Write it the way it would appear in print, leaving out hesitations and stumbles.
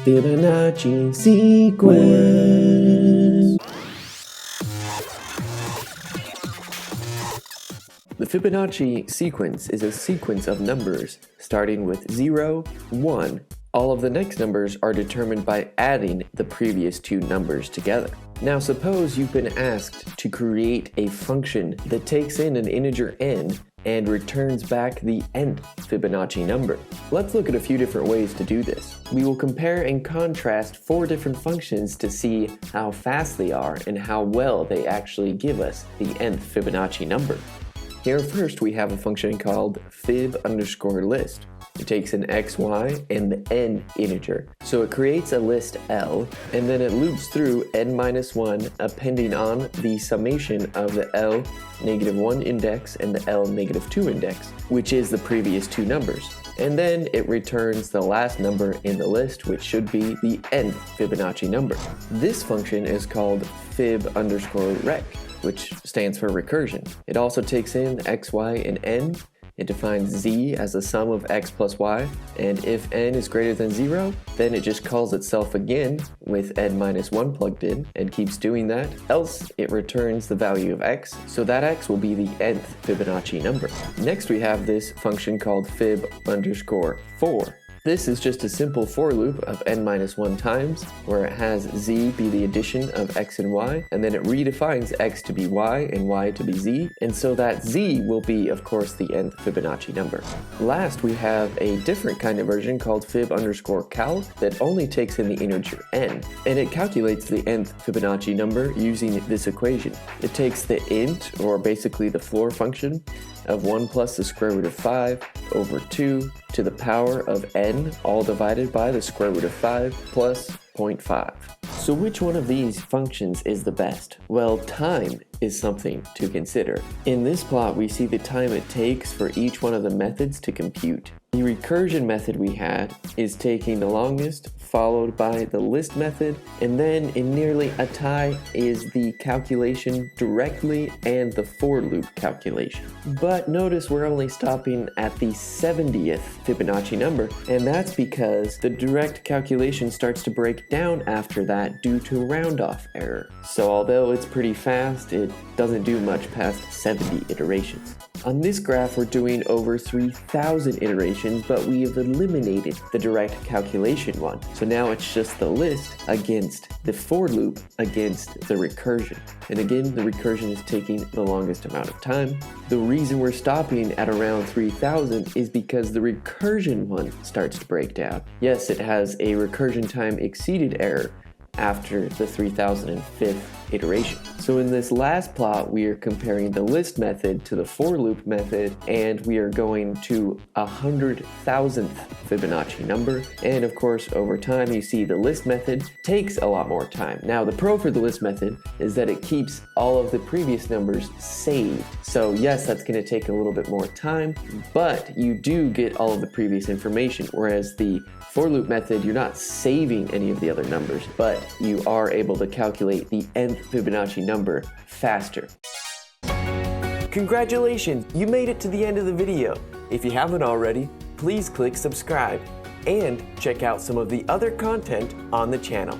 Fibonacci sequence. The Fibonacci sequence is a sequence of numbers starting with 0, 1. All of the next numbers are determined by adding the previous two numbers together. Now suppose you've been asked to create a function that takes in an integer n and returns back the nth Fibonacci number. Let's look at a few different ways to do this. We will compare and contrast 4 different functions to see how fast they are and how well they actually give us the nth Fibonacci number. Here first we have a function called fib_list. It takes an x, y, and the n integer. So it creates a list L, and then it loops through n-1, appending on the summation of the L -1 index and the L -2 index, which is the previous two numbers. And then it returns the last number in the list, which should be the nth Fibonacci number. This function is called fib_rec, which stands for recursion. It also takes in x, y, and n. It defines z as the sum of x plus y, and if n is greater than 0, then it just calls itself again with n-1 plugged in and keeps doing that, else it returns the value of x, so that x will be the nth Fibonacci number. Next we have this function called fib_for. This is just a simple for loop of n-1 times, where it has z be the addition of x and y, and then it redefines x to be y and y to be z, and so that z will be, of course, the nth Fibonacci number. Last, we have a different kind of version called fib_cal that only takes in the integer n, and it calculates the nth Fibonacci number using this equation. It takes the int, or basically the floor function, of 1 plus the square root of 5 over 2 to the power of n, all divided by the square root of 5 plus 0.5. So which one of these functions is the best? Well, time is something to consider. In this plot, we see the time it takes for each one of the methods to compute. The recursion method we had is taking the longest, followed by the list method, and then in nearly a tie is the calculation directly and the for loop calculation. But notice we're only stopping at the 70th Fibonacci number, and that's because the direct calculation starts to break down after that due to round-off error. So although it's pretty fast, it doesn't do much past 70 iterations. On this graph, we're doing over 3,000 iterations, but we have eliminated the direct calculation one. So now it's just the list against the for loop against the recursion. And again, the recursion is taking the longest amount of time. The reason we're stopping at around 3,000 is because the recursion one starts to break down. Yes, it has a recursion time exceeded error after the 3005th iteration. So in this last plot, we are comparing the list method to the for loop method, and we are going to 100,000th Fibonacci number. And of course, over time, you see the list method takes a lot more time. Now, the pro for the list method is that it keeps all of the previous numbers saved. So yes, that's going to take a little bit more time, but you do get all of the previous information, whereas the for loop method, you're not saving any of the other numbers, but you are able to calculate the nth Fibonacci number faster. Congratulations, you made it to the end of the video. If you haven't already, please click subscribe and check out some of the other content on the channel.